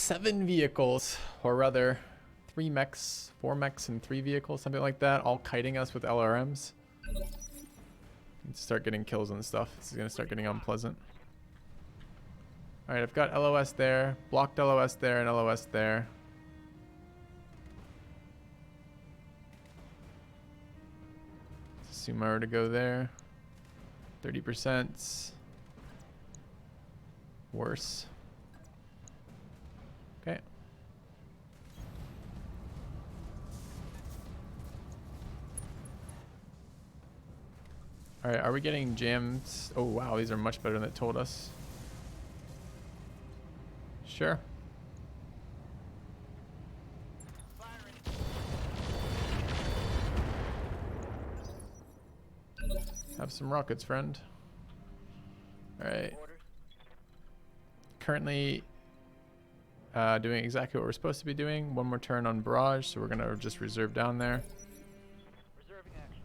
7 vehicles, or rather 3 mechs, 4 mechs and 3 vehicles, something like that, all kiting us with LRMs. Let's start getting kills and stuff. This is going to start getting unpleasant. Alright, I've got LOS there, blocked LOS there, and LOS there. Let's assume I were to go there. 30%. Worse. Okay. Alright, are we getting jammed? Oh wow, these are much better than it told us. Sure. Have some rockets, friend. Alright. Currently doing exactly what we're supposed to be doing. One more turn on barrage, so we're going to just reserve down there. Reserving action.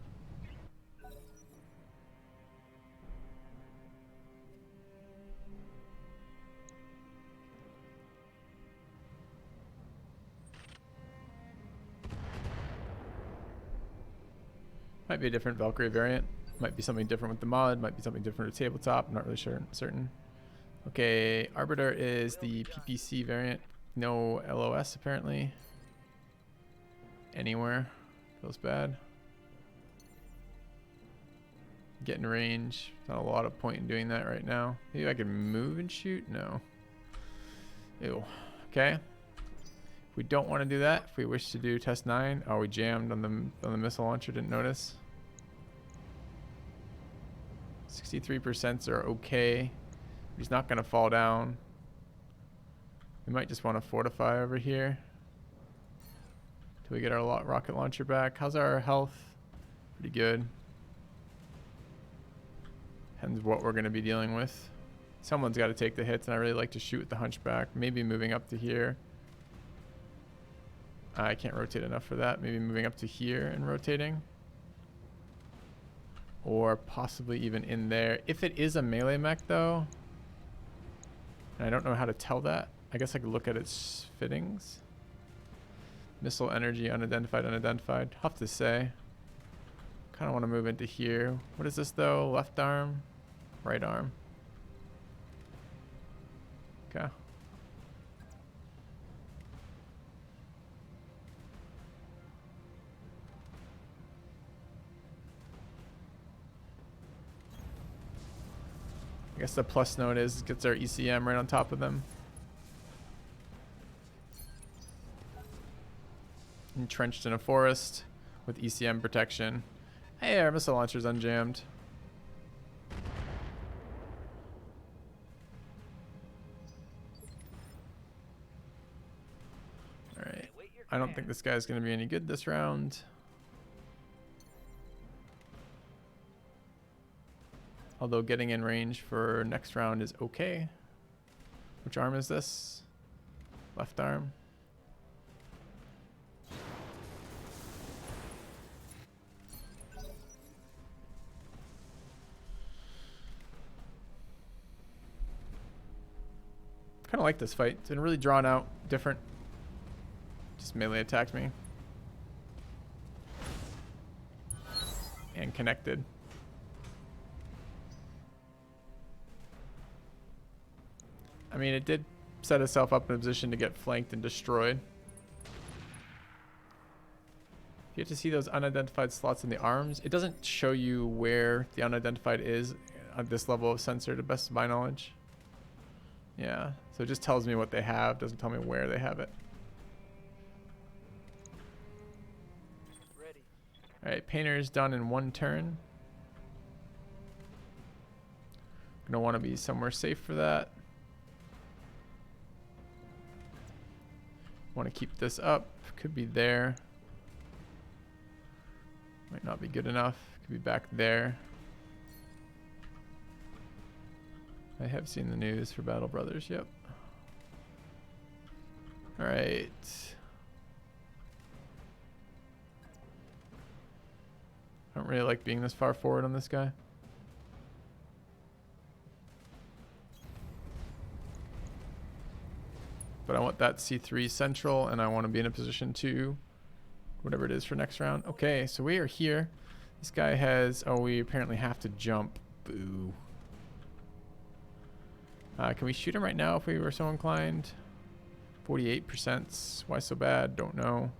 Might be a different Valkyrie variant. Might be something different with the mod. Might be something different with tabletop. I'm not really sure, certain. Okay, Arbiter is the PPC variant. No LOS apparently. Anywhere. Feels bad. Get in range. Not a lot of point in doing that right now. Maybe I can move and shoot? No. Ew. Okay. If we don't want to do that, if we wish to do test 9, oh, we jammed on the missile launcher, didn't notice. 63% are okay. He's not going to fall down. We might just want to fortify over here till we get our rocket launcher back. How's our health? Pretty good. Depends what we're going to be dealing with. Someone's got to take the hits, and I really like to shoot with the hunchback. Maybe moving up to here. I can't rotate enough for that. Maybe moving up to here and rotating. Or possibly even in there. If it is a melee mech, though, and I don't know how to tell that, I guess I could look at its fittings. Missile energy, unidentified, unidentified. Tough to say. Kind of want to move into here. What is this, though? Left arm? Right arm? Okay. I guess the plus note is it gets our ECM right on top of them. Entrenched in a forest with ECM protection. Hey, our missile launcher's unjammed. Alright. I don't think this guy's going to be any good this round. Although getting in range for next round is okay. Which arm is this? Left arm. Kind of like this fight. It's been really drawn out, different. Just melee attacked me. And connected. I mean, it did set itself up in a position to get flanked and destroyed. You get to see those unidentified slots in the arms. It doesn't show you where the unidentified is at this level of sensor, to best of my knowledge. Yeah, so it just tells me what they have, doesn't tell me where they have it. Ready. Alright, painter's done in 1 turn. Gonna want to be somewhere safe for that. Want to keep this up. Could be there. Might not be good enough. Could be back there. I have seen the news for Battle Brothers. Yep. All right. I don't really like being this far forward on this guy. But I want that C3 central, and I want to be in a position to whatever it is for next round. Okay, so we are here. This guy has... Oh, we apparently have to jump. Boo. Can we shoot him right now if we were so inclined? 48%. Why so bad? Don't know.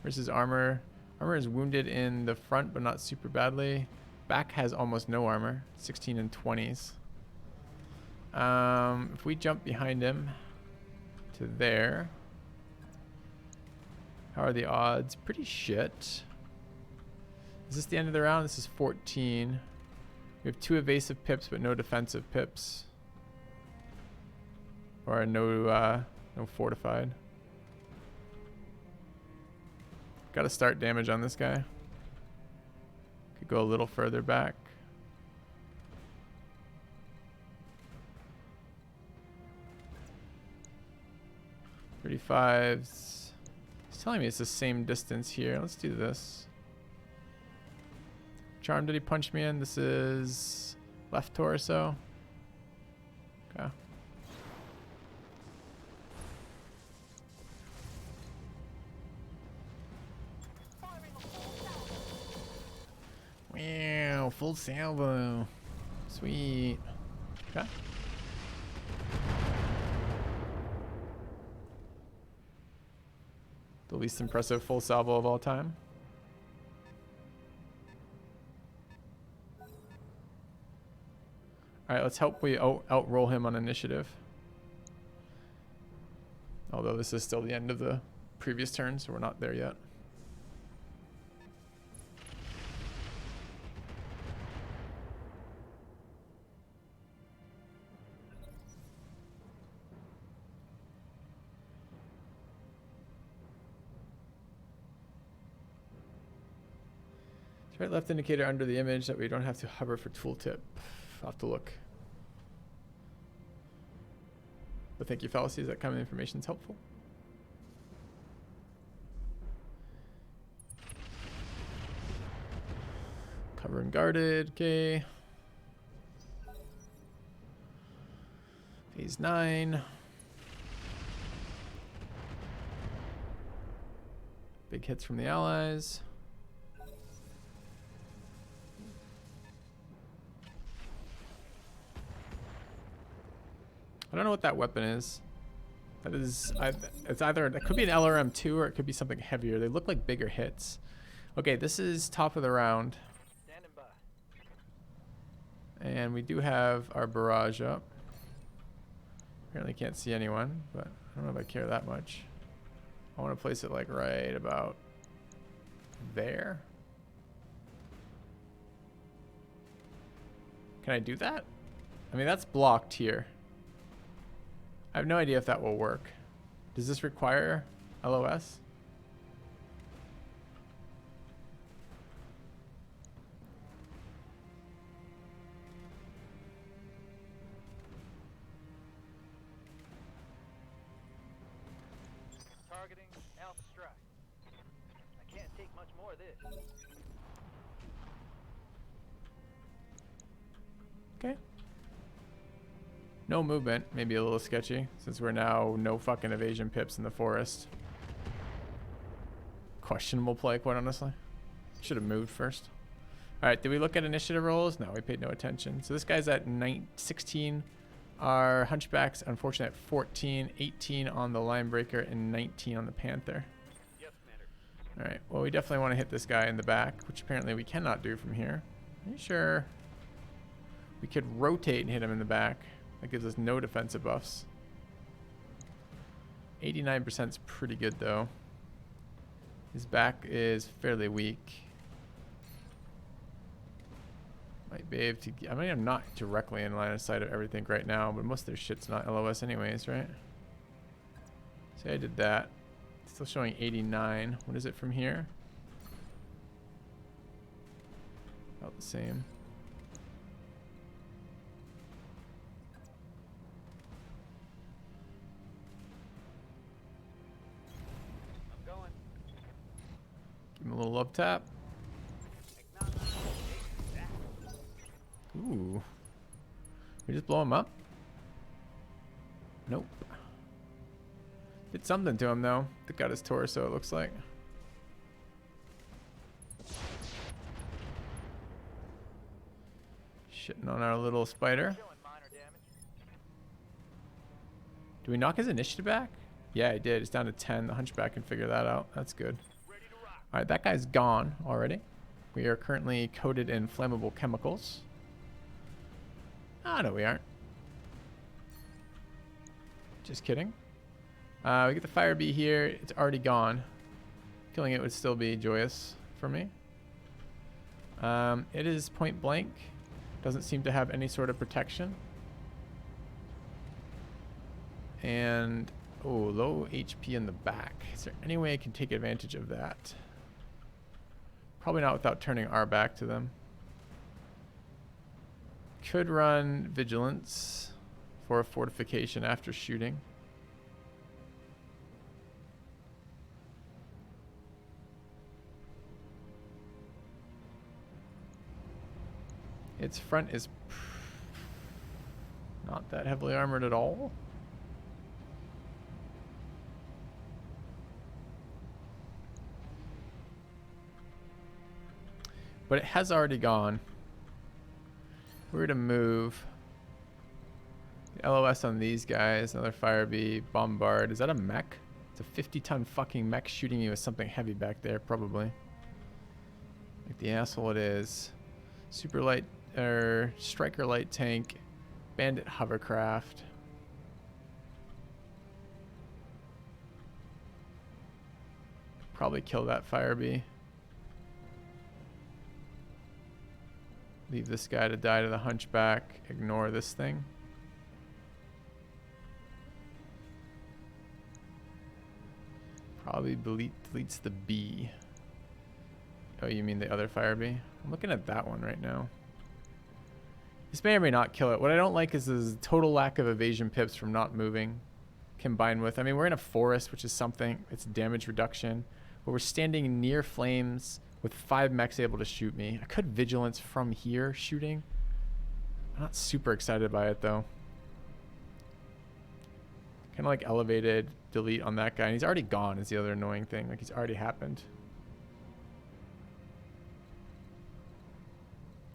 Where's his armor? Armor is wounded in the front, but not super badly. Back has almost no armor. 16 and 20s. If we jump behind him to there, how are the odds? Pretty shit. Is this the end of the round? This is 14. We have 2 evasive pips, but no defensive pips. Or no fortified. Got to start damage on this guy. Could go a little further back. .35s. He's telling me it's the same distance here. Let's do this. Charm, did he punch me in? This is left torso. Okay. Wow, full salvo. Sweet. Okay. The least impressive full salvo of all time. Alright, let's hope we outroll him on initiative. Although this is still the end of the previous turn, so we're not there yet. Right left indicator under the image that we don't have to hover for tooltip. I'll have to look. But thank you, fallacies. That kind of information is helpful. Cover and guarded. Okay. Phase 9. Big hits from the allies. I don't know what that weapon is. That is, it's either, it could be an LRM2 or it could be something heavier. They look like bigger hits. Okay, this is top of the round. Standing by. And we do have our barrage up. Apparently can't see anyone, but I don't know if I care that much. I want to place it like right about there. Can I do that? I mean, that's blocked here. I have no idea if that will work. Does this require LOS? Targeting Alpha Strike. I can't take much more of this. Okay. No movement, maybe a little sketchy, since we're now no fucking evasion pips in the forest. Questionable play, quite honestly. Should have moved first. Alright, did we look at initiative rolls? No, we paid no attention. So this guy's at 16. Our Hunchback's unfortunate at 14, 18 on the Linebreaker, and 19 on the Panther. Yes, Commander. Alright, well we definitely want to hit this guy in the back, which apparently we cannot do from here. Are you sure? We could rotate and hit him in the back. That gives us no defensive buffs. 89% is pretty good though. His back is fairly weak. Might be able to. I mean, I'm not directly in line of sight of everything right now, but most of their shit's not LOS anyways, right? Say I did that. Still showing 89. What is it from here? About the same. Give him a little love tap. Ooh. We just blow him up? Nope. Did something to him though. That got his torso, it looks like. Shitting on our little spider. Showing minor damage. Do we knock his initiative back? Yeah, I did. It's down to 10. The Hunchback can figure that out. That's good. Ready to rock. Alright, that guy's gone already. We are currently coated in flammable chemicals. Ah, no, we aren't. Just kidding. We get the fire bee here. It's already gone. Killing it would still be joyous for me. It is point blank. Doesn't seem to have any sort of protection. And, oh, low HP in the back. Is there any way I can take advantage of that? Probably not without turning our back to them. Could run Vigilance for a fortification after shooting. Its front is not that heavily armored at all. But it has already gone. If we were to move the LOS on these guys, another fire bee, bombard. Is that a mech? It's a 50-ton fucking mech shooting you with something heavy back there, probably. Like the asshole it is. Super light, or striker light tank, bandit hovercraft. Probably kill that fire bee. Leave this guy to die to the Hunchback. Ignore this thing. Probably deletes the bee. Oh, you mean the other fire bee? I'm looking at that one right now. This may or may not kill it. What I don't like is the total lack of evasion pips from not moving. Combined with, I mean, we're in a forest, which is something. It's damage reduction. But we're standing near flames with 5 mechs able to shoot me. I could Vigilance from here shooting. I'm not super excited by it though. Kind of like elevated, delete on that guy. And he's already gone is the other annoying thing. Like he's already happened.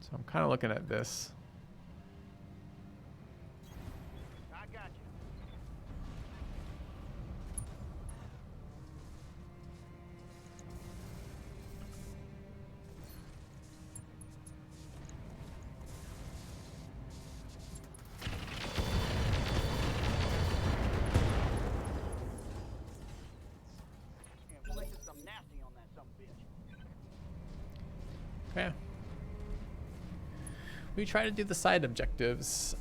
So I'm kind of looking at this. I got you. 'Em Okay. We try to do the side objectives.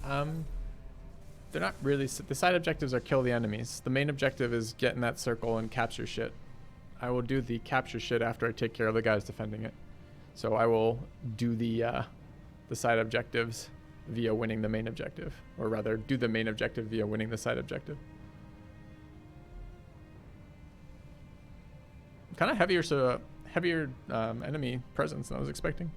They're not really... The side objectives are kill the enemies. The main objective is get in that circle and capture shit. I will do the capture shit after I take care of the guys defending it. So I will do the side objectives via winning the main objective. Or rather, do the main objective via winning the side objective. Kind of heavier enemy presence than I was expecting.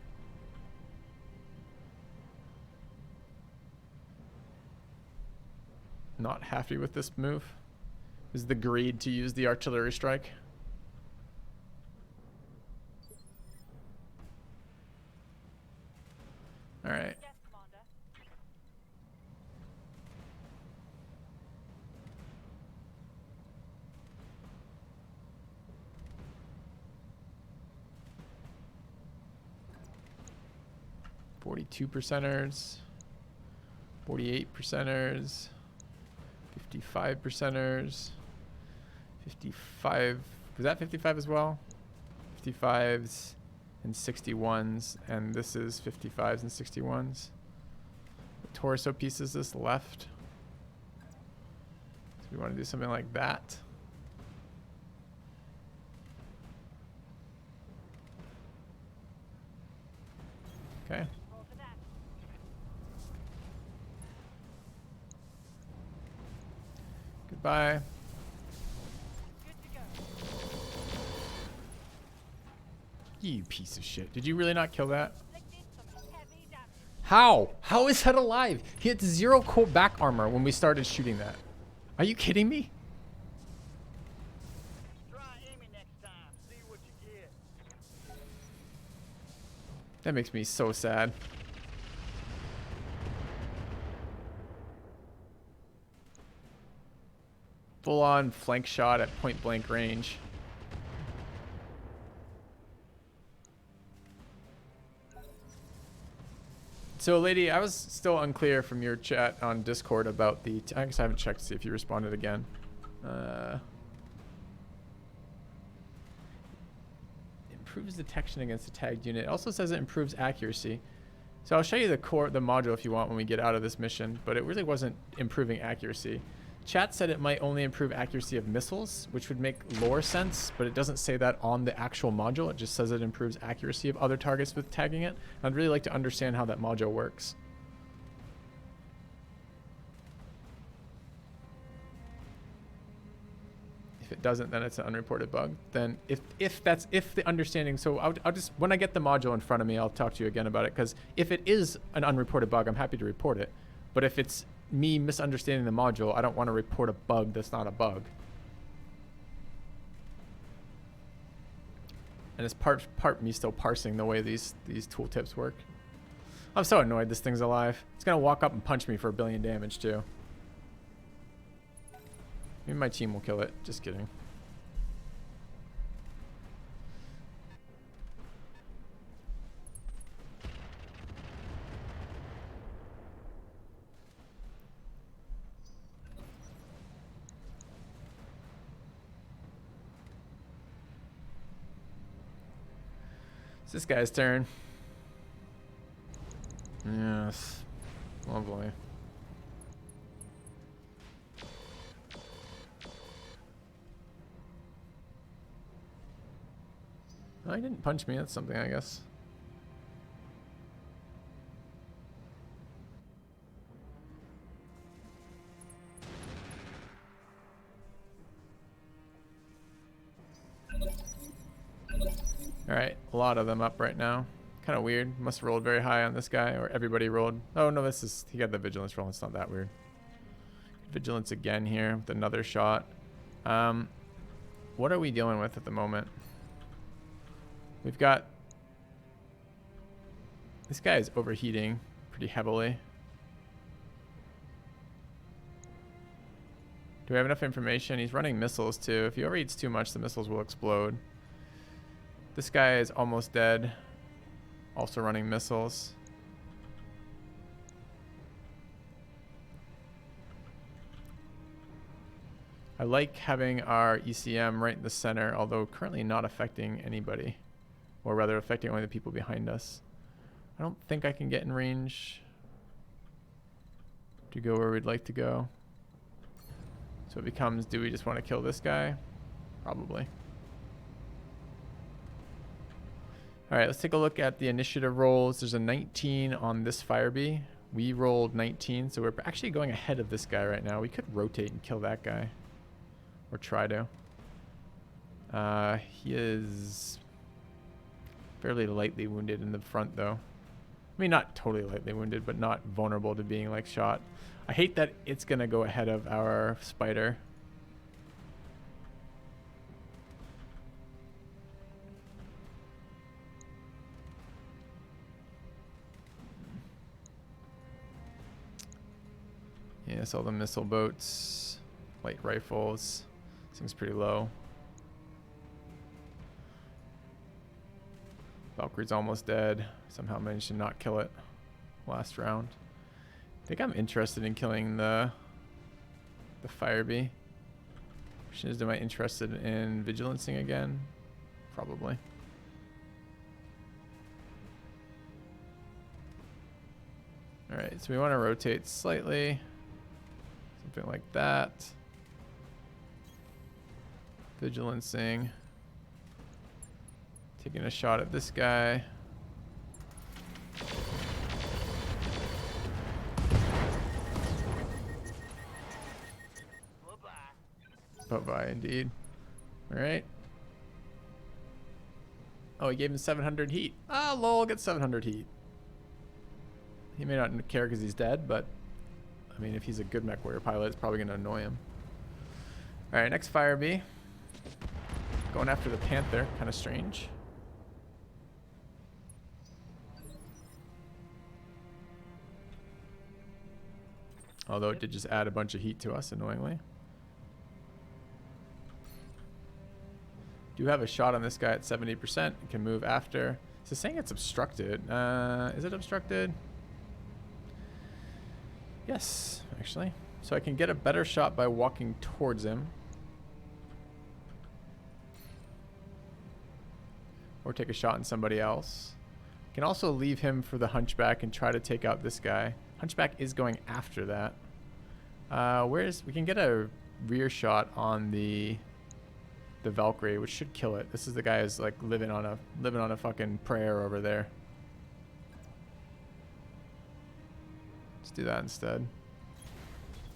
Not happy with this move. Is the greed to use the artillery strike. All right. Yes, Commander. 42%ers, 48%ers, 55%ers, 55. Was that 55 as well? 55s and 61s, and this is 55s and 61s. What torso piece is this left? So we want to do something like that. Okay. Roll for that. Goodbye. Good to go. You piece of shit. Did you really not kill that? Inflicted some heavy damage. How? How is that alive? He had 0 back armor when we started shooting that. Are you kidding me? That makes me so sad. Full on flank shot at point blank range. So, lady, I was still unclear from your chat on Discord about the... I guess I haven't checked to see if you responded again. Improves detection against a tagged unit. It also says it improves accuracy. So I'll show you the module if you want when we get out of this mission, but it really wasn't improving accuracy. Chat said it might only improve accuracy of missiles, which would make lore sense, but it doesn't say that on the actual module. It just says it improves accuracy of other targets with tagging it. I'd really like to understand how that module works. If it doesn't, then it's an unreported bug. Then if the understanding, so I'll just, when I get the module in front of me, I'll talk to you again about it, because if it is an unreported bug, I'm happy to report it. But if it's me misunderstanding the module, I don't want to report a bug that's not a bug. And it's part me still parsing the way these tooltips work. I'm so annoyed this thing's alive. It's gonna walk up and punch me for 1 billion damage too. Maybe my team will kill it. Just kidding. It's this guy's turn. Yes. Lovely. Oh, he didn't punch me. That's something, I guess. Alright, a lot of them up right now. Kind of weird. Must have rolled very high on this guy, or everybody rolled. Oh no, this is, he got the vigilance roll. It's not that weird. Vigilance again here with another shot. What are we dealing with at the moment? We've got, this guy is overheating pretty heavily. Do we have enough information? He's running missiles too. If he overheats too much, the missiles will explode. This guy is almost dead. Also running missiles. I like having our ECM right in the center, although currently not affecting anybody. Or rather affecting only the people behind us. I don't think I can get in range to go where we'd like to go. So it becomes, do we just want to kill this guy? Probably. Alright, let's take a look at the initiative rolls. There's a 19 on this Firebee. We rolled 19, so we're actually going ahead of this guy right now. We could rotate and kill that guy. Or try to. He is fairly lightly wounded in the front, though. I mean, not totally lightly wounded, but not vulnerable to being, like, shot. I hate that it's going to go ahead of our spider. Yes, all the missile boats, light rifles. This thing's pretty low. Valkyrie's almost dead. Somehow managed to not kill it last round. I think I'm interested in killing the Firebee. Question is, am I interested in vigilancing again? Probably. Alright, so we want to rotate slightly. Something like that. Vigilancing. Taking a shot at this guy. Bye-bye, indeed. Alright. Oh, he gave him 700 heat. Ah, lol, get 700 heat. He may not care because he's dead, but I mean, if he's a good mech warrior pilot, it's probably going to annoy him. Alright, next Firebee. Going after the Panther. Kind of strange. Although it did just add a bunch of heat to us, annoyingly. Do have a shot on this guy at 70%. It can move after. Is it saying it's obstructed? Is it obstructed? Yes, actually. So I can get a better shot by walking towards him. Or take a shot on somebody else. I can also leave him for the Hunchback and try to take out this guy. Hunchback is going after that. We can get a rear shot on the Valkyrie, which should kill it. This is the guy who's like living on a fucking prayer over there. Let's do that instead.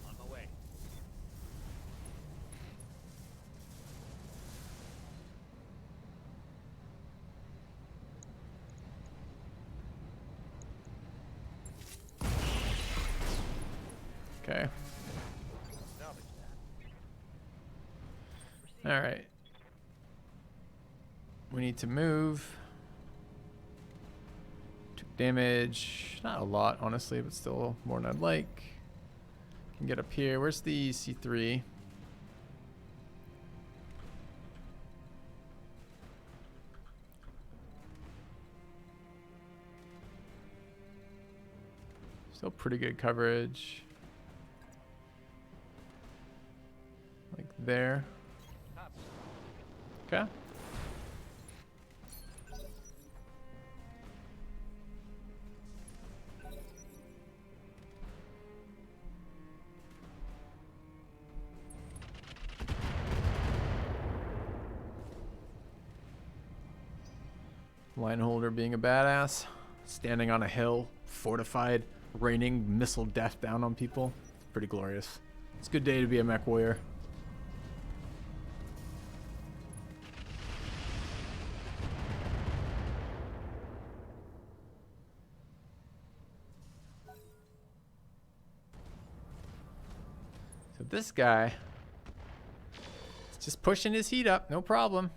On my way. Okay. Salvage that. All right. We need to move. Took damage. Not a lot, honestly, but still more than I'd like. Can get up here. Where's the C3? Still pretty good coverage. Like there. Okay. Line holder being a badass. Standing on a hill, fortified, raining missile death down on people. Pretty glorious. It's a good day to be a mech warrior. So this guy is just pushing his heat up, no problem.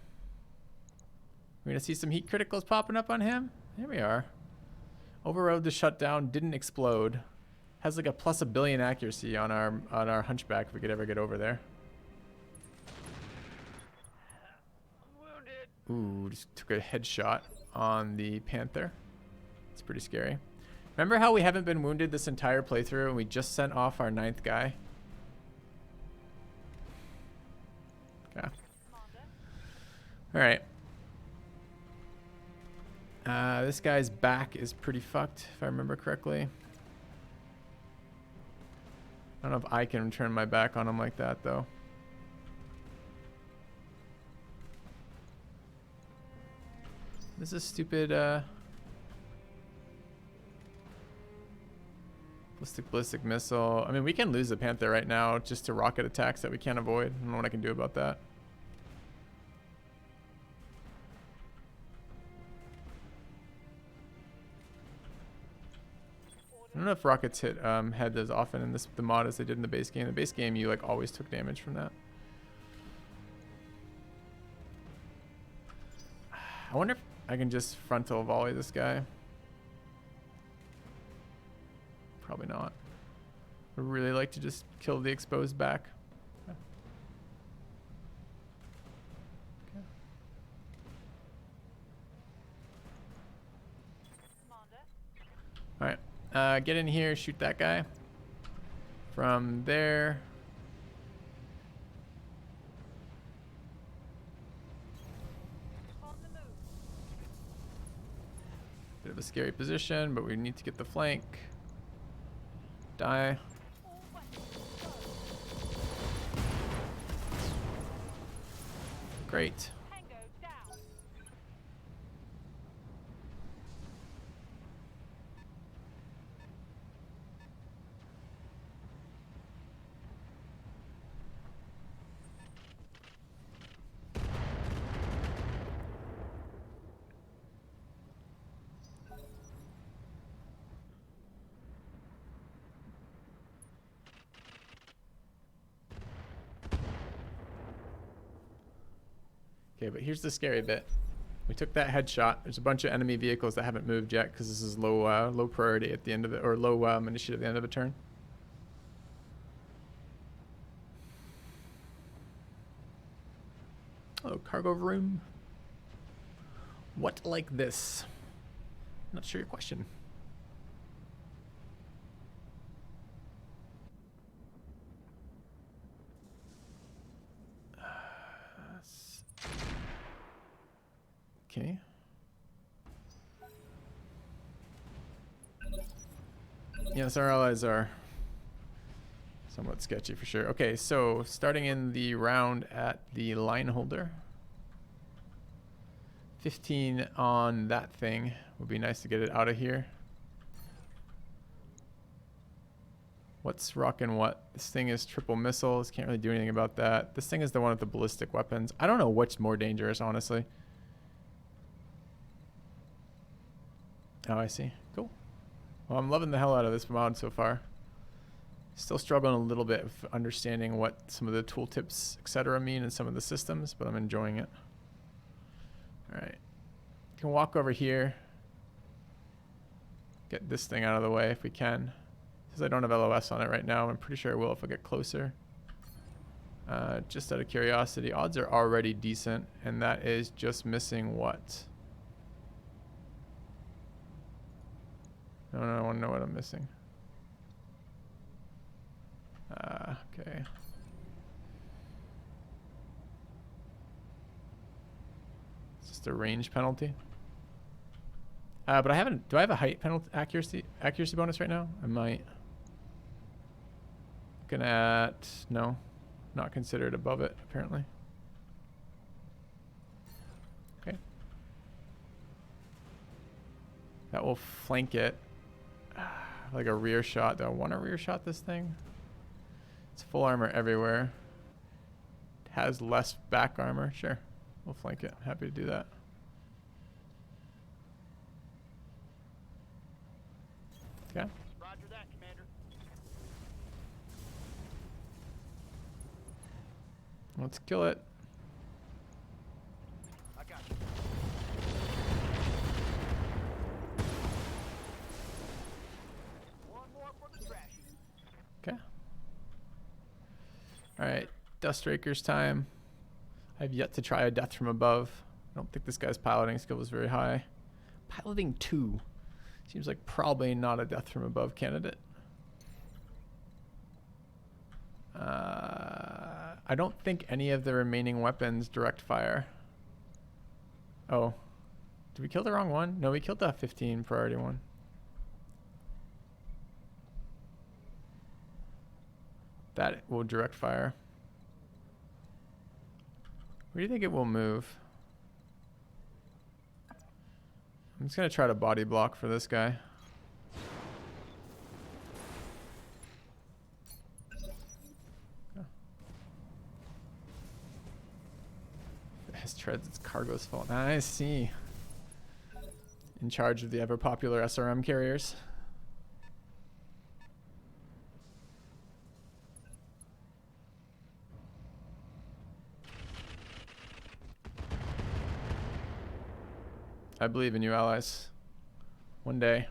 We're gonna see some heat criticals popping up on him. There we are. Overrode the shutdown, didn't explode. Has like a plus +1 billion accuracy on our Hunchback if we could ever get over there. I'm wounded. Ooh, just took a headshot on the Panther. It's pretty scary. Remember how we haven't been wounded this entire playthrough and we just sent off our 9th guy? Okay. Alright. This guy's back is pretty fucked, if I remember correctly. I don't know if I can turn my back on him like that, though. This is stupid, ballistic missile. I mean, we can lose the Panther right now just to rocket attacks that we can't avoid. I don't know what I can do about that. I don't know if rockets hit head as often in the mod as they did in the base game. The base game, you like always took damage from that. I wonder if I can just frontal volley this guy. Probably not. I would really like to just kill the exposed back. Okay. All right. Get in here, shoot that guy. From there. Bit of a scary position, but we need to get the flank. Die. Great. Okay, but here's the scary bit. We took that headshot. There's a bunch of enemy vehicles that haven't moved yet because this is low priority at the end of it, or low initiative at the end of a turn. Hello, cargo room. What like this? Not sure your question. Okay. Yes, our allies are somewhat sketchy for sure. Okay, so starting in the round at the line holder. 15 on that thing. Would be nice to get it out of here. What's rocking what? This thing is triple missiles. Can't really do anything about that. This thing is the one with the ballistic weapons. I don't know what's more dangerous, honestly. Oh, I see. Cool. Well, I'm loving the hell out of this mod so far. Still struggling a little bit with understanding what some of the tooltips, etc. mean in some of the systems, but I'm enjoying it. Alright. Can walk over here. Get this thing out of the way if we can. Because I don't have LOS on it right now. I'm pretty sure I will if I get closer. Just out of curiosity, odds are already decent, and that is just missing what? No, I want to know what I'm missing. Okay. It's just a range penalty. But I haven't. Do I have a height penalty accuracy bonus right now? I might. Looking at no, not considered above it apparently. Okay. That will flank it. Like a rear shot. Do I want to rear shot this thing? It's full armor everywhere. It has less back armor. Sure. We'll flank it. Happy to do that. Okay. Roger that, Commander. Let's kill it. I got you. One more for the trash heap. Okay. Alright. Dustraker's time. I've yet to try a death from above. I don't think this guy's piloting skill is very high. Piloting 2. Seems like probably not a death from above candidate. I don't think any of the remaining weapons direct fire. Oh. Did we kill the wrong one? No, we killed the 15 priority one. That will direct fire. Where do you think it will move? I'm just going to try to body block for this guy. It treads its cargo's fault. I see. In charge of the ever popular SRM carriers. I believe in you, allies. One day.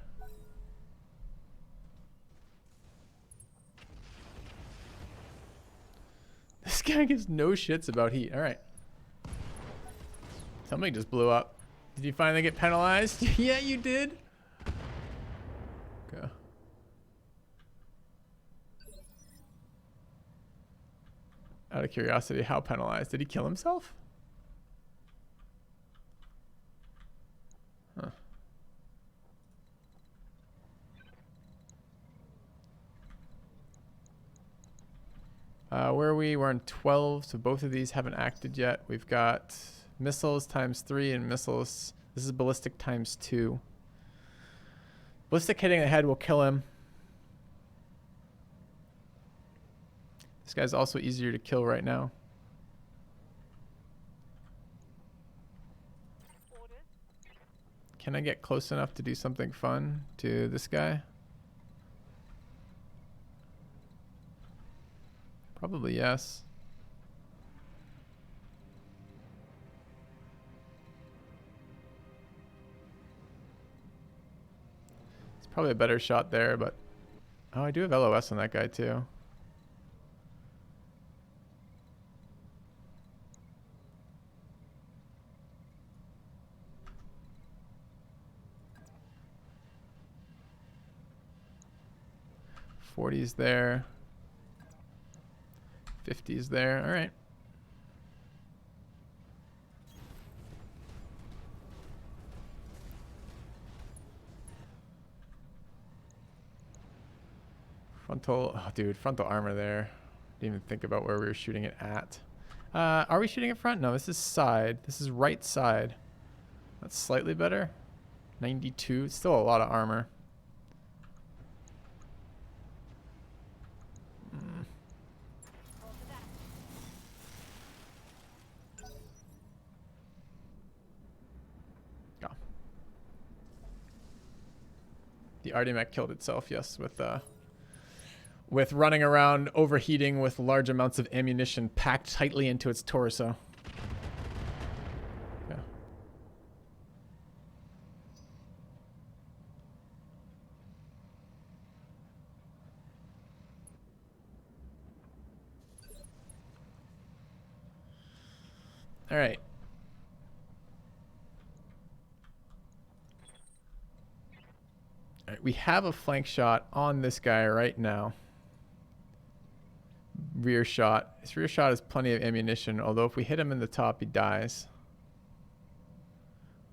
This guy gives no shits about heat. Alright. Something just blew up. Did you finally get penalized? Yeah, you did. Okay. Out of curiosity, how penalized? Did he kill himself? Huh. Where are we? We're on 12, so both of these haven't acted yet. We've got missiles ×3 and missiles. This is ballistic ×2. Ballistic hitting the head will kill him. This guy's also easier to kill right now. Can I get close enough to do something fun to this guy? Probably yes. It's probably a better shot there, but... Oh, I do have LOS on that guy too. 40's there. 50's there. All right. Frontal, oh dude, frontal armor there. Didn't even think about where we were shooting it at. Are we shooting it front? No, this is side. This is right side. That's slightly better. 92, still a lot of armor. Yeah. The RDMech killed itself, yes, with running around overheating with large amounts of ammunition packed tightly into its torso. Yeah. All right. All right, we have a flank shot on this guy right now. Rear shot. His rear shot has plenty of ammunition, although if we hit him in the top, he dies.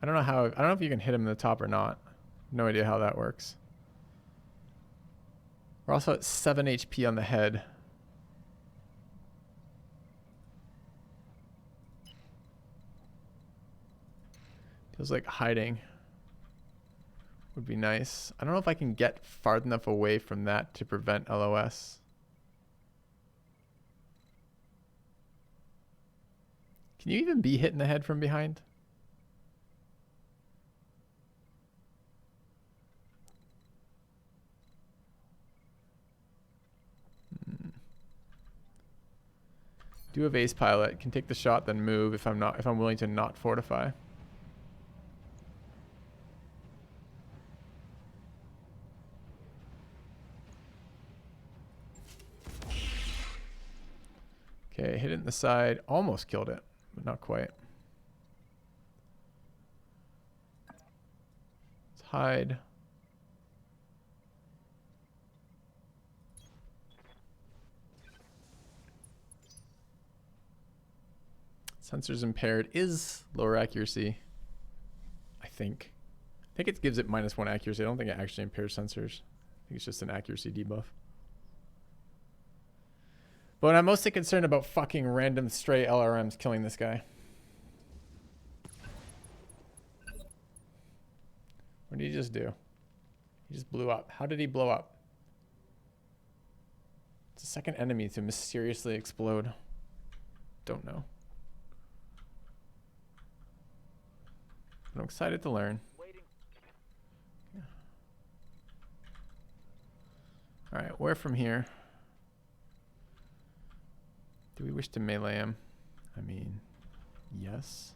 I don't know if you can hit him in the top or not. No idea how that works. We're also at 7 HP on the head. Feels like hiding would be nice. I don't know if I can get far enough away from that to prevent LOS. Can you even be hit in the head from behind? Do have ace pilot. Can take the shot then move if I'm willing to not fortify. Okay, hit it in the side. Almost killed it, but not quite. Let's hide. Sensors impaired is lower accuracy, I think. I think it gives it -1 accuracy. I don't think it actually impairs sensors. I think it's just an accuracy debuff. But I'm mostly concerned about fucking random stray LRMs killing this guy. What did he just do? He just blew up. How did he blow up? It's a second enemy to mysteriously explode. Don't know. I'm excited to learn. Yeah. All right, where from here? Do we wish to melee him? I mean, yes.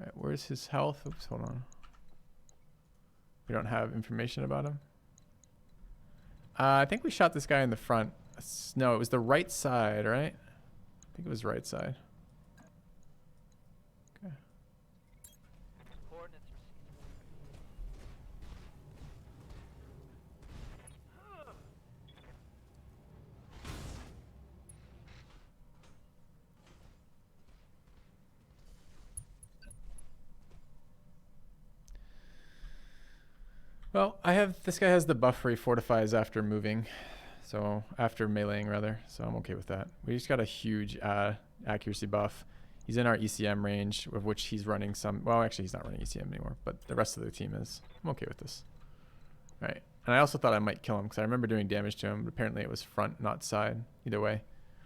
All right, where's his health? Oops, hold on. We don't have information about him. I think we shot this guy in the front. No, it was the right side, right? I think it was right side. Okay. Coordinates received. Well, this guy has the buff where he fortifies after moving. So after meleeing rather, so I'm okay with that. We just got a huge accuracy buff. He's in our ECM range, of which he's running some. Well, actually, he's not running ECM anymore, but the rest of the team is. I'm okay with this. All right, and I also thought I might kill him because I remember doing damage to him, but apparently it was front, not side. Either way,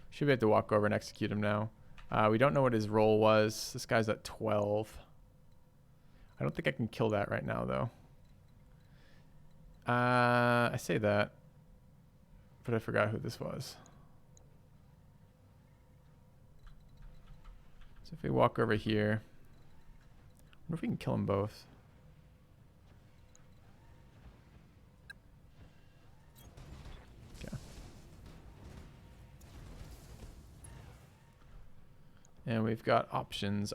should be able to walk over and execute him now. We don't know what his roll was. This guy's at 12. I don't think I can kill that right now though. I say that. But I forgot who this was. So if we walk over here, I wonder if we can kill them both. Okay. And we've got options.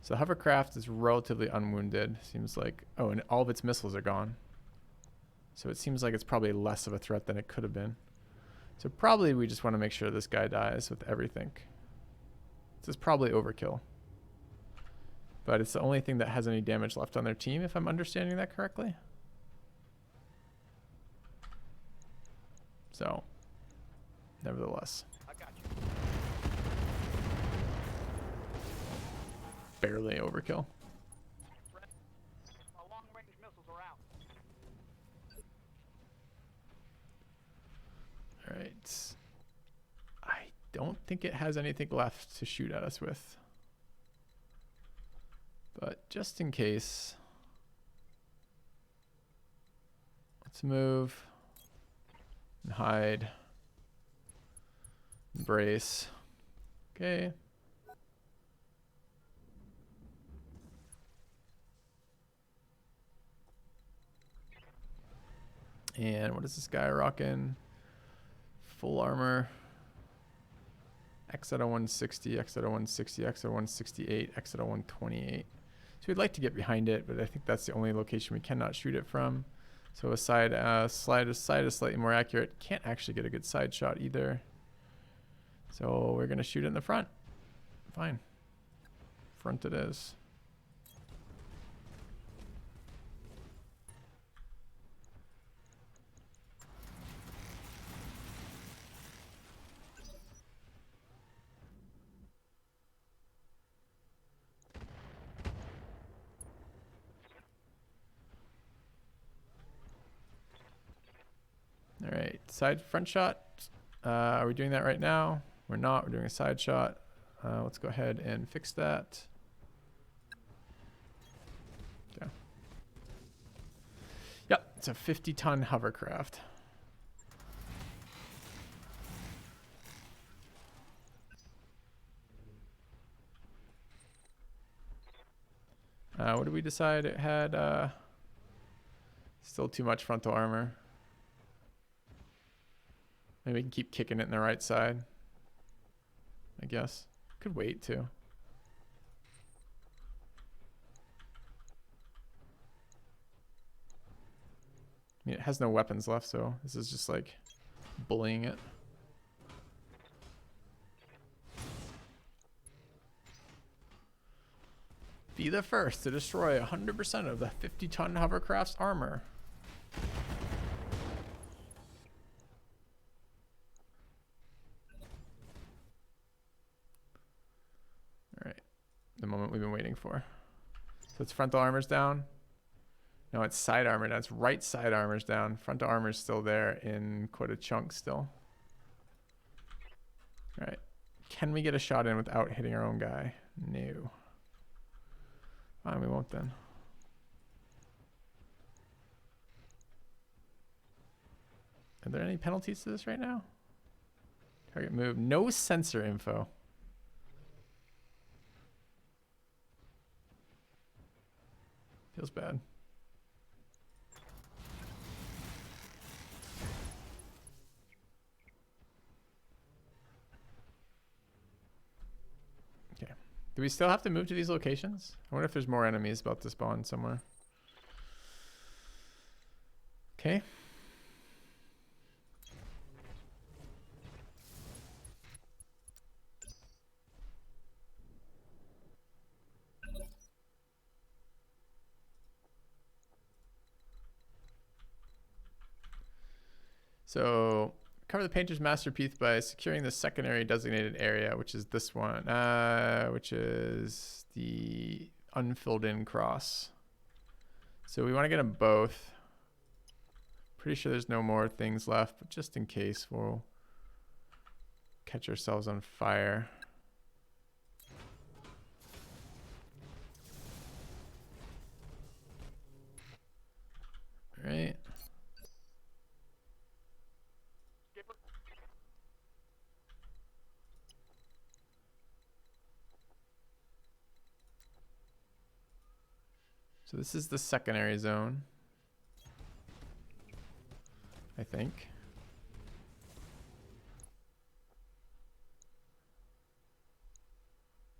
So the hovercraft is relatively unwounded. Seems like, oh, and all of its missiles are gone. So it seems like it's probably less of a threat than it could have been. So probably we just want to make sure this guy dies with everything. This is probably overkill. But it's the only thing that has any damage left on their team, if I'm understanding that correctly. So, nevertheless. I got you. Barely overkill. My long-range missiles are out. Alright. I don't think it has anything left to shoot at us with. But just in case, let's move and hide, embrace. Okay. And what is this guy rocking? Full armor. X out of 160, X out of 160, X out of 168, X out of 128. So we'd like to get behind it, but I think that's the only location we cannot shoot it from. So a side is slightly more accurate. Can't actually get a good side shot either. So we're gonna shoot it in the front. Fine. Front it is. All right, side front shot. Are we doing that right now? We're not. We're doing a side shot. Let's go ahead and fix that. Yeah. Yep, it's a 50-ton hovercraft. What did we decide? It had still too much frontal armor. Maybe we can keep kicking it in the right side, I guess. Could wait too. I mean, it has no weapons left, so this is just like bullying it. Be the first to destroy 100% of the 50-ton hovercraft's armor. The moment we've been waiting for. So its frontal armor's down. No, it's side armor down. It's right side armor's down. Frontal armor's still there in quite a chunk still. All right. Can we get a shot in without hitting our own guy? No. Fine, we won't then. Are there any penalties to this right now? Target move. No sensor info. Feels bad. Okay. Do we still have to move to these locations? I wonder if there's more enemies about to spawn somewhere. Okay. So cover the painter's masterpiece by securing the secondary designated area, which is this one, which is the unfilled in cross. So we want to get them both. Pretty sure there's no more things left, but just in case, we'll catch ourselves on fire. All right. So this is the secondary zone, I think.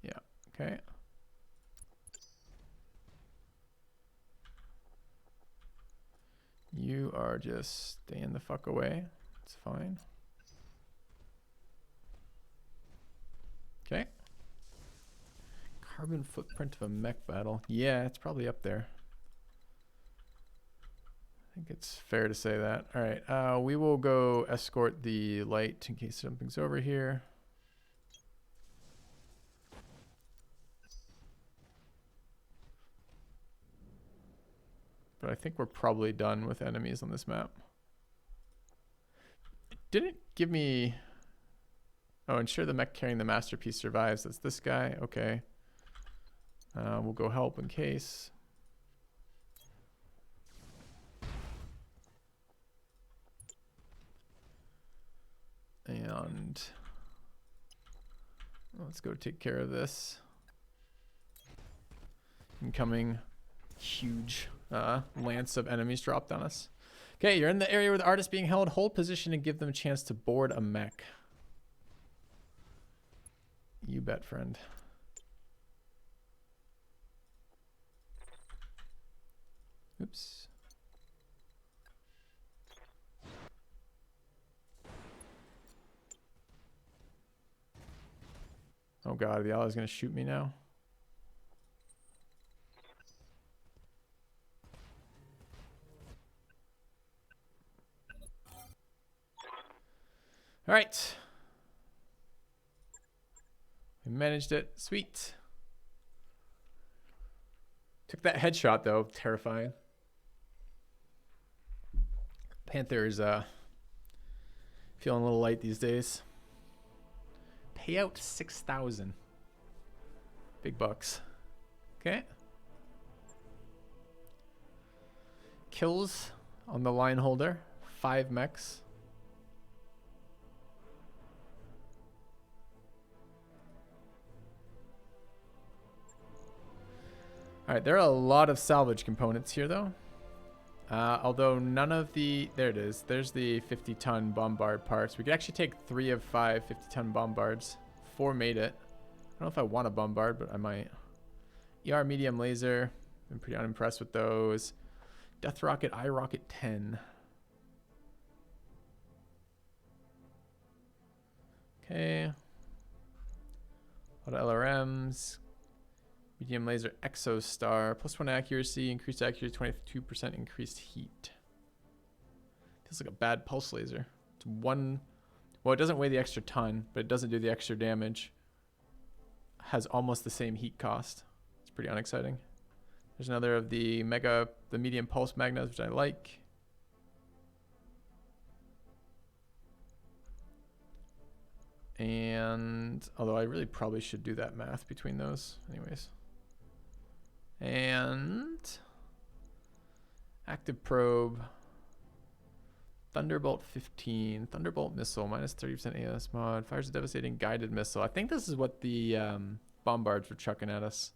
Yeah, okay. You are just staying the fuck away. It's fine. Okay. Carbon footprint of a mech battle. Yeah, it's probably up there. I think it's fair to say that. All right, we will go escort the light in case something's over here. But I think we're probably done with enemies on this map. It didn't give me... Oh, ensure the mech carrying the masterpiece survives. That's this guy. Okay. We'll go help in case. And let's go take care of this. Incoming huge lance of enemies dropped on us. Okay, you're in the area where the art is being held. Hold position and give them a chance to board a mech. You bet, friend. Oops. Oh god, the ally's gonna shoot me now. All right. We managed it. Sweet. Took that headshot though. Terrifying. Panther's feeling a little light these days. Payout 6,000. Big bucks. Okay. Kills on the line holder. 5 mechs. All right, there are a lot of salvage components here though. Although none of the, there it is. There's the 50-ton bombard parts. We could actually take 3 of 5 50-ton bombards. 4 made it. I don't know if I want a bombard, but I might. ER medium laser. I'm pretty unimpressed with those. Death rocket, I rocket 10. Okay. A lot of LRMs. Medium laser exo star. +1 accuracy, increased accuracy, 22% increased heat. Feels like a bad pulse laser. It's 1. Well, it doesn't weigh the extra ton, but it doesn't do the extra damage. Has almost the same heat cost. It's pretty unexciting. There's another of the medium pulse magnets, which I like. And although I really probably should do that math between those anyways. And active probe, Thunderbolt 15, Thunderbolt missile, minus 30% AS mod, fires a devastating guided missile. I think this is what the bombards were chucking at us.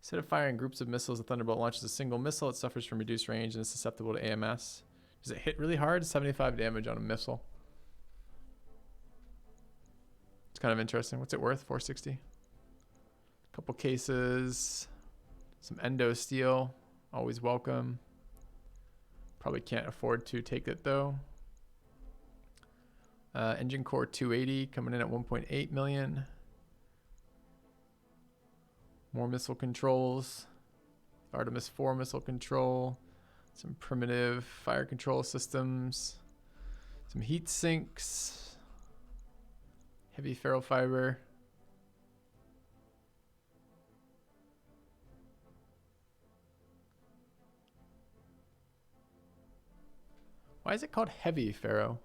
Instead of firing groups of missiles, the Thunderbolt launches a single missile. It suffers from reduced range and is susceptible to AMS. Does it hit really hard? 75 damage on a missile. It's kind of interesting. What's it worth? 460. Couple cases, some endo steel, always welcome. Probably can't afford to take it though. Engine core 280 coming in at 1.8 million. More missile controls. Artemis 4 missile control. Some primitive fire control systems. Some heat sinks. Heavy ferrofiber. Why is it called heavy ferro?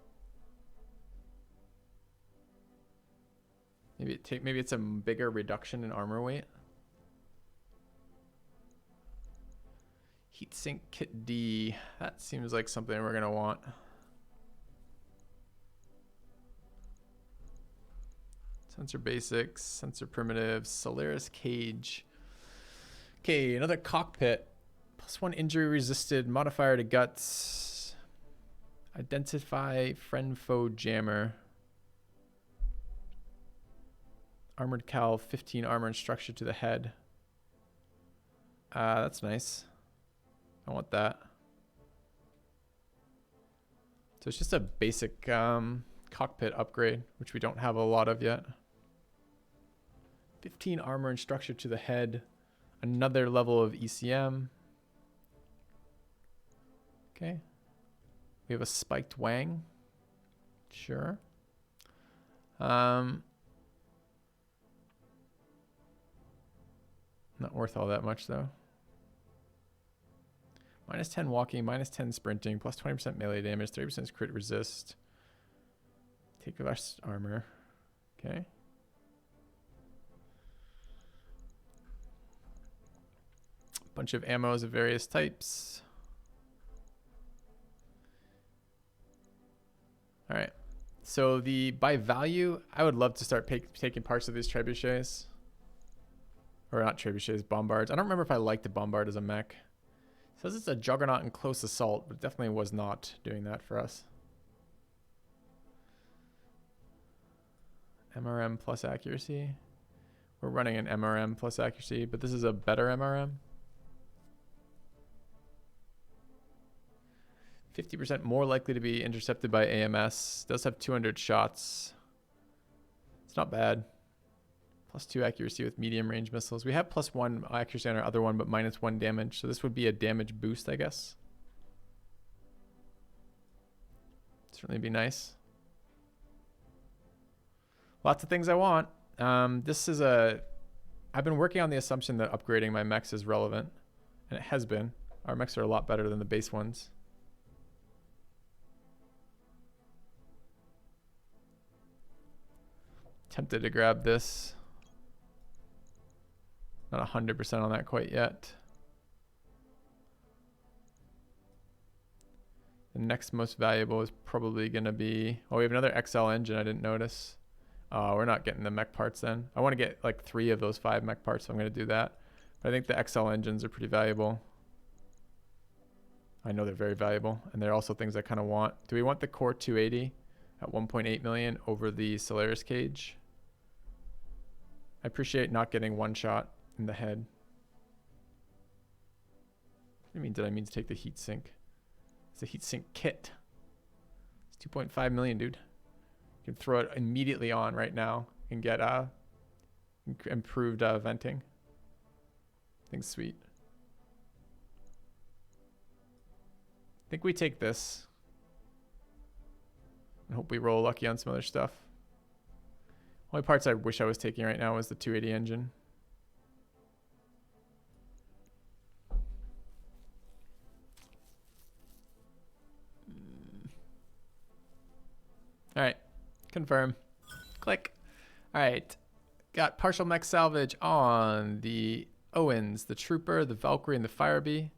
Maybe it's a bigger reduction in armor weight. Heatsink kit D. That seems like something we're gonna want. Sensor basics, sensor primitives, Solaris cage. Okay, another cockpit. +1 injury resisted, modifier to guts. Identify friend foe jammer. Armored cowl, 15 armor and structure to the head. That's nice. I want that. So it's just a basic cockpit upgrade, which we don't have a lot of yet. 15 armor and structure to the head. Another level of ECM. Okay. We have a spiked wang. Sure. Not worth all that much though. Minus 10 walking, minus 10 sprinting, plus 20% melee damage, 30% crit resist. Take less armor. Okay. Bunch of ammos of various types. All right. So by value, I would love to start taking parts of these trebuchets. Or not trebuchets, bombards. I don't remember if I liked the bombard as a mech. It says it's a juggernaut in close assault, but it definitely was not doing that for us. MRM plus accuracy. We're running an MRM plus accuracy, but this is a better MRM. 50% more likely to be intercepted by AMS. Does have 200 shots. It's not bad. Plus 2 accuracy with medium range missiles. We have plus 1 accuracy on our other one, but minus 1 damage. So this would be a damage boost, I guess. Certainly be nice. Lots of things I want. I've been working on the assumption that upgrading my mechs is relevant. And it has been. Our mechs are a lot better than the base ones. Tempted to grab this. Not 100% on that quite yet. The next most valuable is probably going to be... Oh, we have another XL engine I didn't notice. We're not getting the mech parts then. I want to get like 3 of those 5 mech parts, so I'm going to do that. But I think the XL engines are pretty valuable. I know they're very valuable, and they're also things I kind of want. Do we want the Core 280 at 1.8 million over the Solaris cage? I appreciate not getting one shot in the head. What do you mean, did I mean to take the heat sink? It's a heat sink kit. It's 2.5 million, dude. You can throw it immediately on right now and get improved venting. I think sweet. I think we take this. And hope we roll lucky on some other stuff. Only parts I wish I was taking right now was the 280 engine. All right, confirm. Click. All right, got partial mech salvage on the Owens, the Trooper, the Valkyrie, and the Firebee.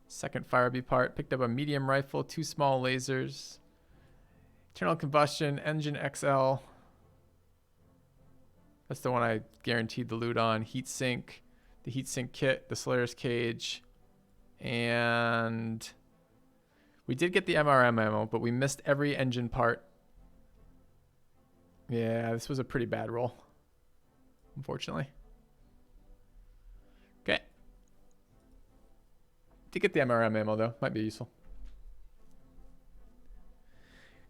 Second Firebee part. Picked up a medium rifle, 2 small lasers. Internal combustion, engine XL. That's the one I guaranteed the loot on. Heat sink, the heat sink kit, the Solaris cage, and we did get the MRM ammo, but we missed every engine part. Yeah, this was a pretty bad roll, unfortunately. Okay. Did get the MRM ammo though, might be useful.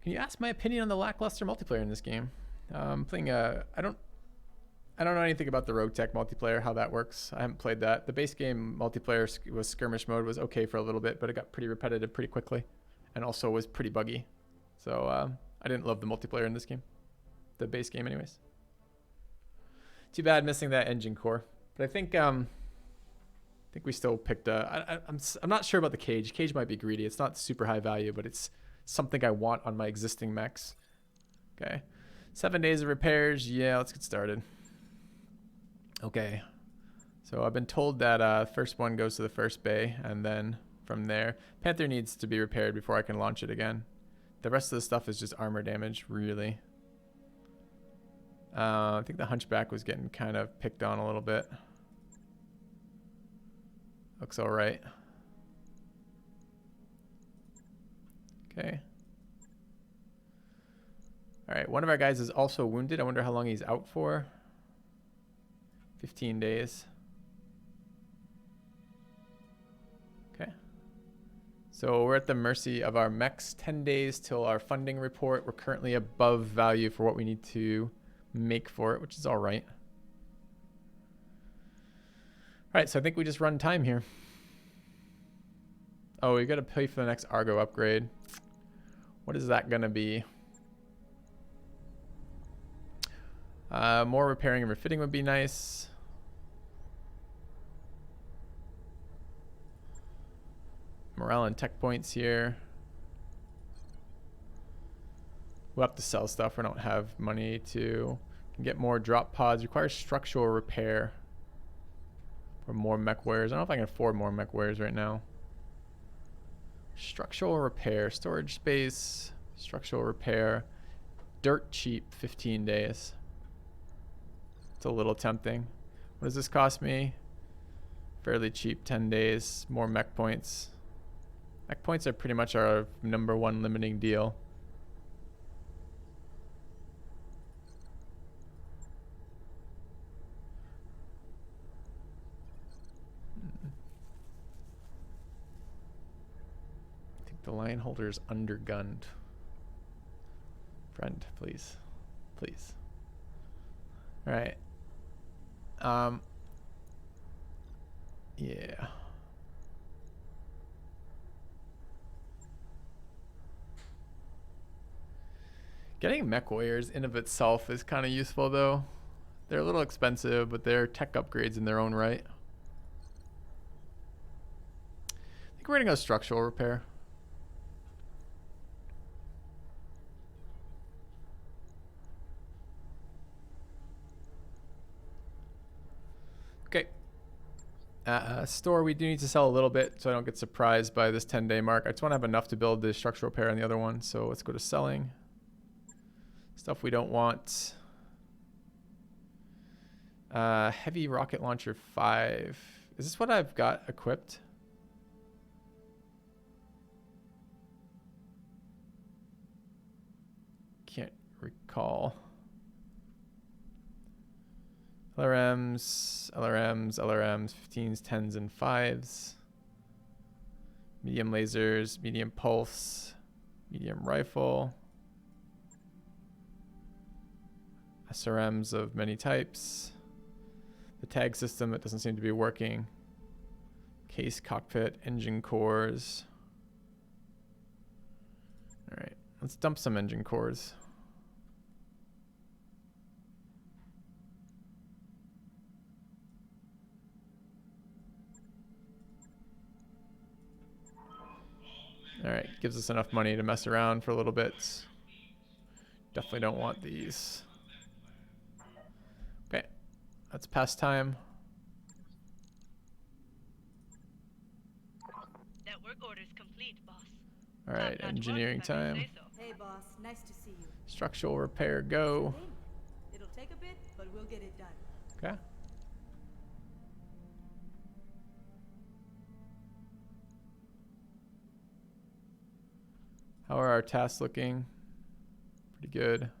Can you ask my opinion on the lackluster multiplayer in this game? Playing I don't know anything about the Roguetech multiplayer, how that works. I haven't played that. The base game multiplayer was skirmish mode, was okay for a little bit, but it got pretty repetitive pretty quickly, and also was pretty buggy. So I didn't love the multiplayer in this game, the base game, anyways. Too bad missing that engine core, but I think we still picked I'm not sure about the cage. Cage might be greedy. It's not super high value, but it's something I want on my existing mechs. Okay, 7 days of repairs. Yeah, let's get started. Okay, so I've been told that first one goes to the first bay, and then from there, Panther needs to be repaired before I can launch it again. The rest of the stuff is just armor damage, really. I think the Hunchback was getting kind of picked on a little bit. Looks all right. Okay. All right, one of our guys is also wounded. I wonder how long he's out for. 15 days. Okay. So we're at the mercy of our mechs. 10 days till our funding report. We're currently above value for what we need to make for it, which is all right. All right, so I think we just run time here. Oh, we got to pay for the next Argo upgrade. What is that going to be? More repairing and refitting would be nice. Morale and tech points here. We'll have to sell stuff. We don't have money to get more drop pods. Requires structural repair. Or more mech wares. I don't know if I can afford more mech wares right now. Structural repair. Storage space. Structural repair. Dirt cheap. 15 days. It's a little tempting. What does this cost me? Fairly cheap. 10 days. More mech points. Mech points are pretty much our #1 limiting deal. I think the lion holder is undergunned. Friend, please. Please. All right. Yeah. Getting mech warriors in of itself is kind of useful though. They're a little expensive, but they're tech upgrades in their own right. I think we're gonna go structural repair. Okay. Store, we do need to sell a little bit so I don't get surprised by this 10-day mark. I just want to have enough to build the structural repair on the other one. So let's go to selling. Stuff we don't want. Heavy rocket launcher 5. Is this what I've got equipped? Can't recall. LRMs, 15s, 10s, and 5s. Medium lasers, medium pulse, medium rifle. SRMs of many types. The tag system that doesn't seem to be working. Case, cockpit, engine cores. All right, let's dump some engine cores. All right, gives us enough money to mess around for a little bit. Definitely don't want these. Okay, that's past time. Network orders complete, boss. All right, Top-notch engineering work, if I may time. say so. Hey boss, nice to see you. Structural repair, go. It'll take a bit, but we'll get it done. Okay. How are our tasks looking? Pretty good.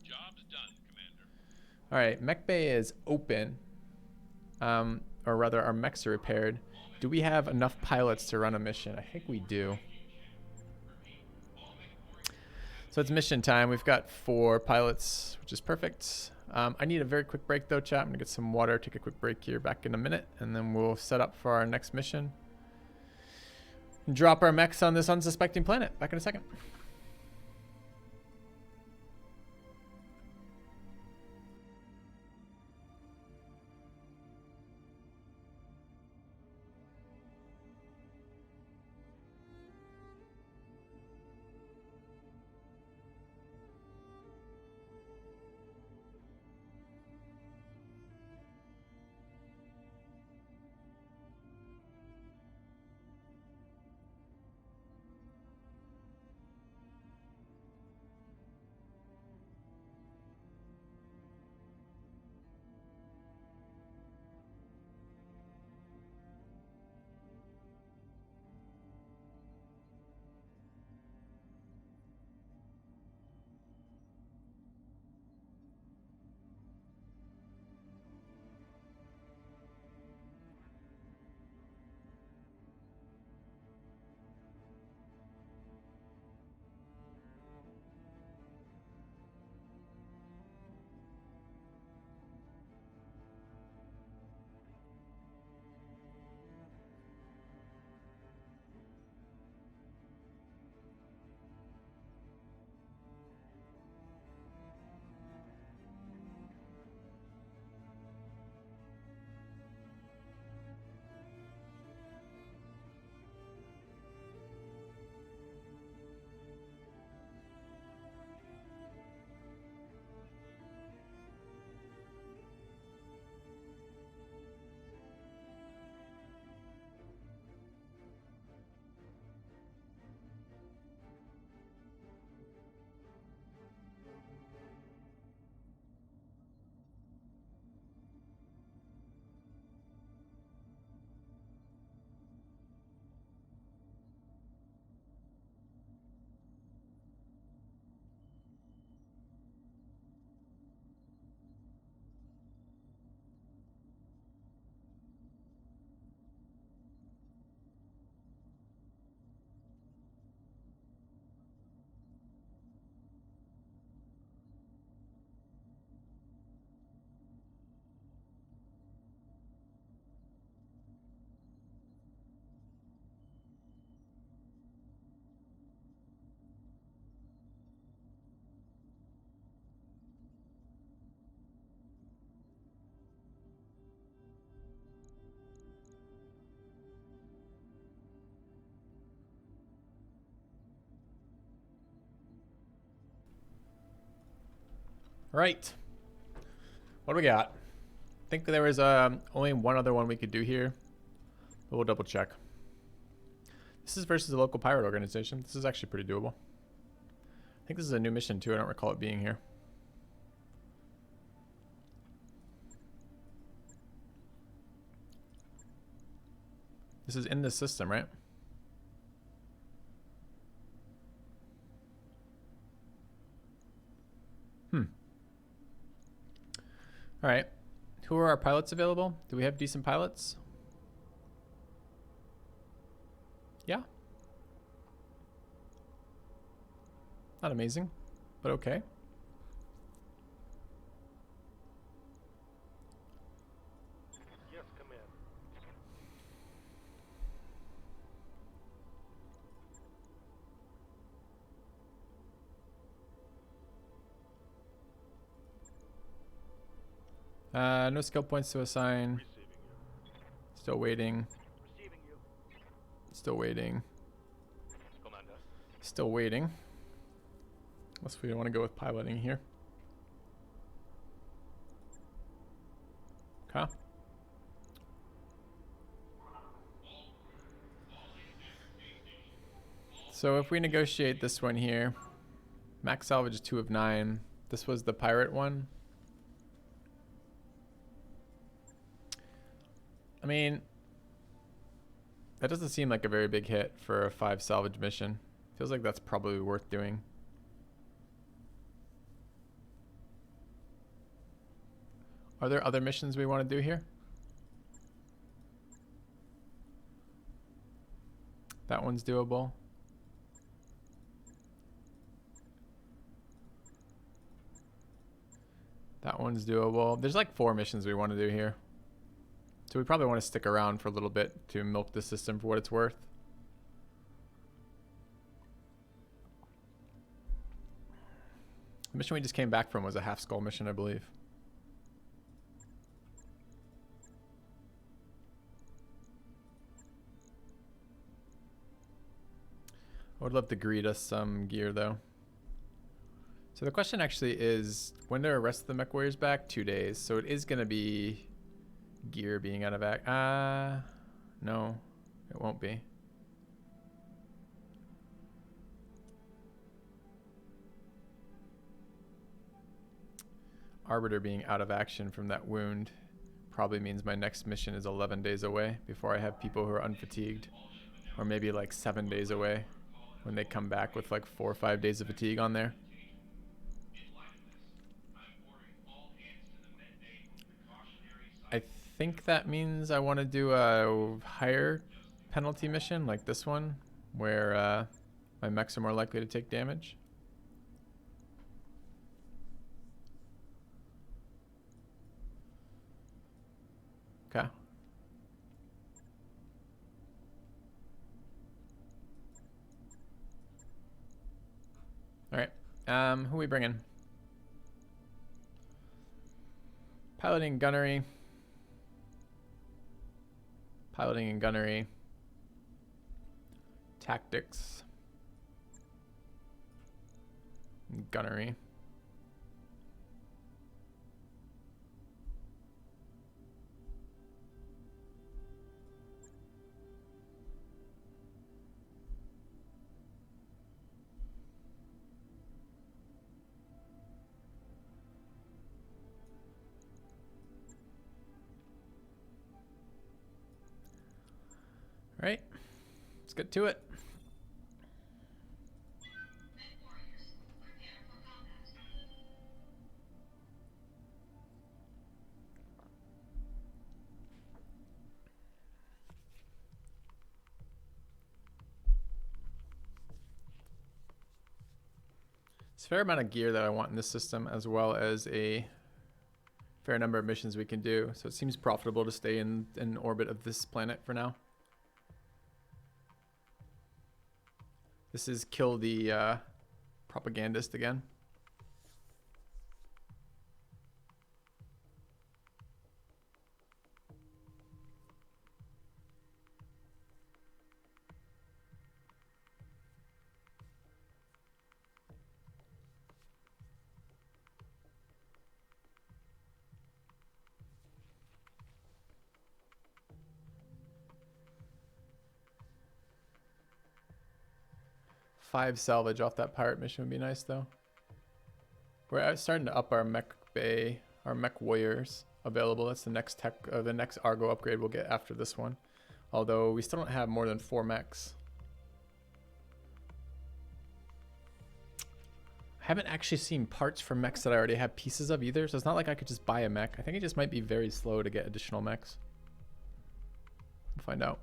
Job's done, Commander. All right, mech bay is open. Or rather, our mechs are repaired. Do we have enough pilots to run a mission? I think we do. So it's mission time. We've got 4 pilots, which is perfect. I need a very quick break though, chat. I'm gonna get some water, take a quick break here, back in a minute, and then we'll set up for our next mission. Drop our mechs on this unsuspecting planet. Back in a second. Right. What do we got? I think there was only one other one we could do here, but we'll double check. This is versus a local pirate organization. This is actually pretty doable. I think this is a new mission too. I don't recall it being here. This is in the system, right? All right. Who are our pilots available? Do we have decent pilots? Yeah. Not amazing, but okay. Yes, come in. No skill points to assign. Receiving you. Still waiting. Receiving you. Still waiting. Commander. Still waiting. Unless we want to go with piloting here. Okay. So if we negotiate this one here, max salvage is 2 of 9. This was the pirate one. I mean, that doesn't seem like a very big hit for a 5 salvage mission. Feels like that's probably worth doing. Are there other missions we want to do here? That one's doable. That one's doable. There's like 4 missions we want to do here. So we probably want to stick around for a little bit to milk the system for what it's worth. The mission we just came back from was a half skull mission, I believe. I would love to greet us some gear though. So the question actually is, when do the rest of the mech warriors back? 2 days. So it is going to be gear being out of act. No, it won't be. Arbiter being out of action from that wound probably means my next mission is 11 days away before I have people who are unfatigued, or maybe like 7 days away when they come back with like 4 or 5 days of fatigue on there. I think that means I want to do a higher penalty mission like this one, where my mechs are more likely to take damage. Okay. All right. Who are we bringing? Piloting gunnery. Piloting and gunnery. Tactics. Gunnery. All right, let's get to it. It's a fair amount of gear that I want in this system, as well as a fair number of missions we can do. So it seems profitable to stay in orbit of this planet for now. This is kill the propagandist again. 5 salvage off that pirate mission would be nice, though. We're starting to up our mech bay, our mech warriors available. That's the next tech, the next Argo upgrade we'll get after this one. Although we still don't have more than 4 mechs. I haven't actually seen parts for mechs that I already have pieces of either, so it's not like I could just buy a mech. I think it just might be very slow to get additional mechs. We'll find out.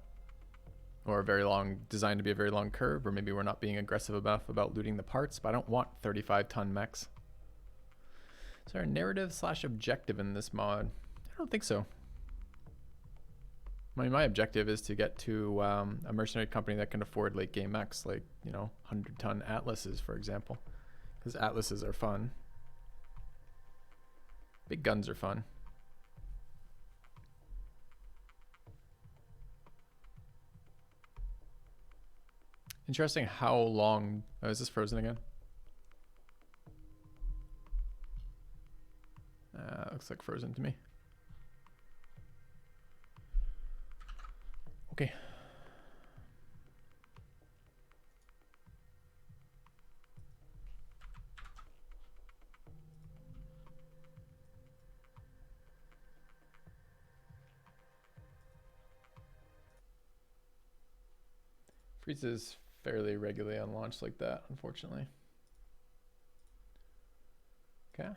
Or a very long, designed to be a very long curve, or maybe we're not being aggressive enough about looting the parts, but I don't want 35-ton mechs. Is there a narrative / objective in this mod? I don't think so. I mean, my objective is to get to a mercenary company that can afford late game mechs, like, you know, 100-ton Atlases, for example. Because Atlases are fun. Big guns are fun. Interesting how long... Oh, is this frozen again? Looks like frozen to me. Okay. Freezes fairly regularly on launch like that, unfortunately. Okay.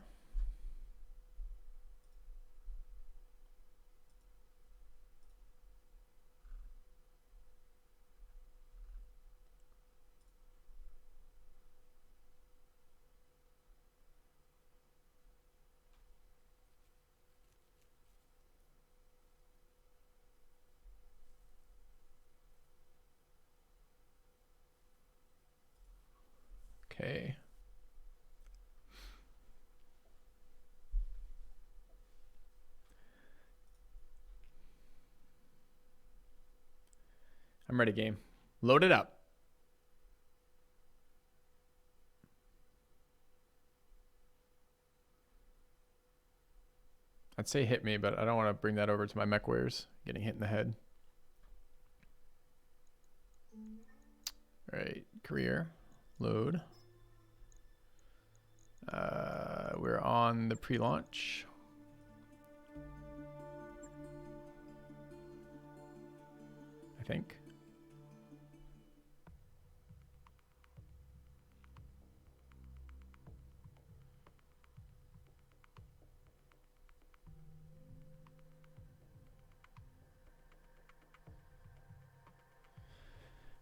Okay. I'm ready, game. Load it up. I'd say hit me, but I don't want to bring that over to my mech warriors. Getting hit in the head. All right, career. Load. We're on the pre-launch. I think.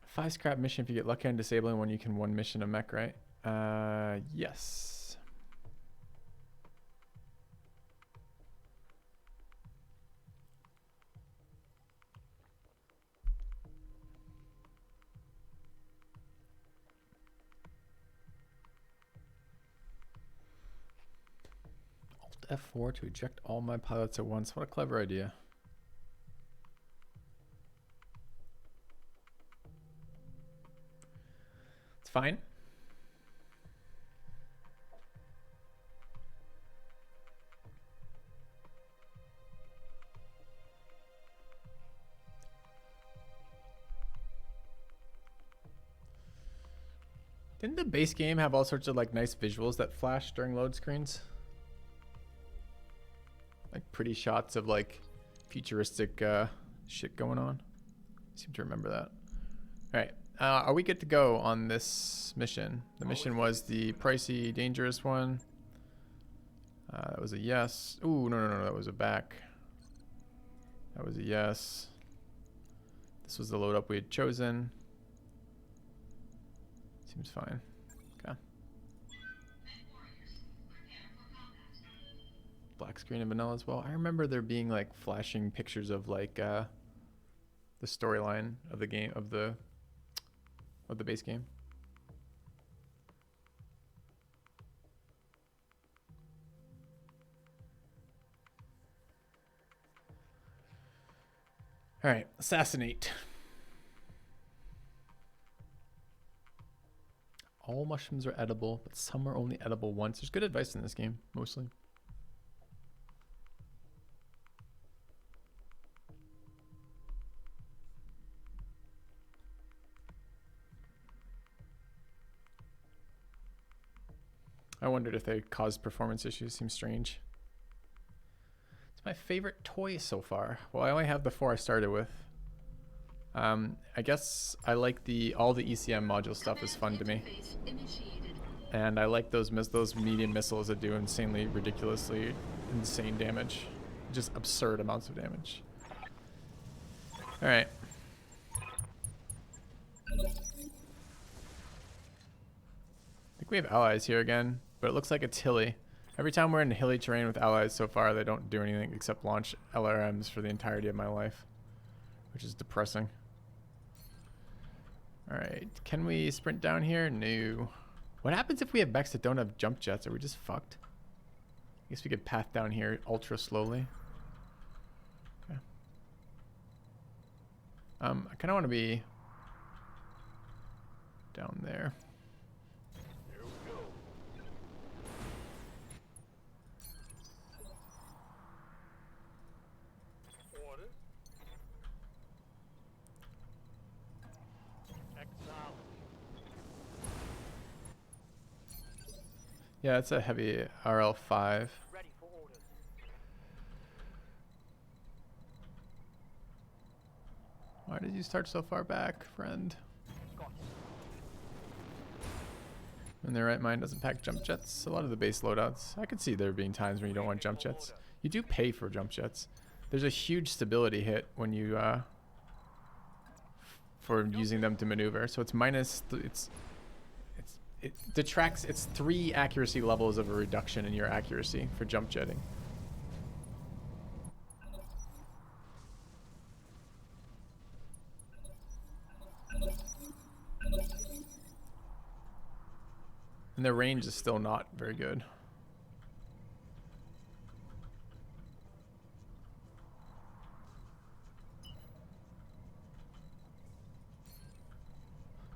Five scrap mission if you get lucky on disabling one, you can 1 mission a mech, right? Yes. Alt F4 to eject all my pilots at once. What a clever idea. It's fine. Didn't the base game have all sorts of like nice visuals that flash during load screens? Like pretty shots of like futuristic shit going on. I seem to remember that. All right. Are we good to go on this mission? The mission was the pricey, dangerous one. That was a yes. Ooh, no, that was a back. That was a yes. This was the load up we had chosen. Seems fine. Okay. Black screen and vanilla as well. I remember there being like flashing pictures of like the storyline of the game of the base game. All right, assassinate. All mushrooms are edible, but some are only edible once. There's good advice in this game, mostly. I wondered if they caused performance issues. Seems strange. It's my favorite toy so far. Well, I only have the 4 I started with. I guess I like all the ECM module stuff is fun to me. And I like those medium missiles that do insanely, ridiculously insane damage. Just absurd amounts of damage. Alright. I think we have allies here again, but it looks like it's hilly. Every time we're in hilly terrain with allies so far, they don't do anything except launch LRMs for the entirety of my life, which is depressing. Alright, can we sprint down here? No. What happens if we have mechs that don't have jump jets? Are we just fucked? I guess we could path down here ultra slowly. Okay. I kind of want to be down there. Here we go. Orders. Acknowledged. Yeah, it's a heavy RL5. Ready for orders. Why did you start so far back, friend? Got it. When their right mind doesn't pack jump jets. A lot of the base loadouts. I could see there being times when you don't want jump jets. You do pay for jump jets. There's a huge stability hit when you for using them to maneuver. So it's it detracts. It's 3 accuracy levels of a reduction in your accuracy for jump jetting. And the range is still not very good.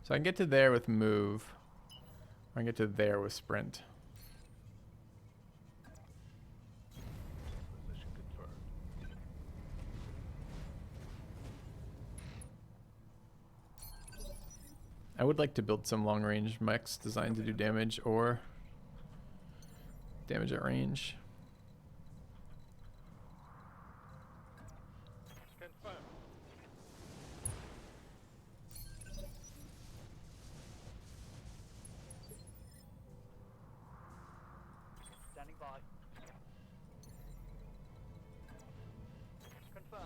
So I can get to there with move. Or I can get to there with sprint. Position confirmed. I would like to build some long range mechs designed to do damage or damage at range. Confirmed. Standing by. Confirmed.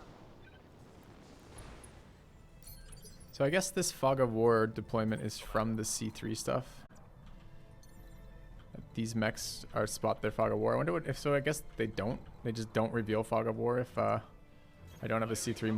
So I guess this fog of war deployment is from the C3 stuff. These mechs are spot their fog of war. I wonder what if so. I guess they don't. They just don't reveal fog of war if I don't have a C3 mod.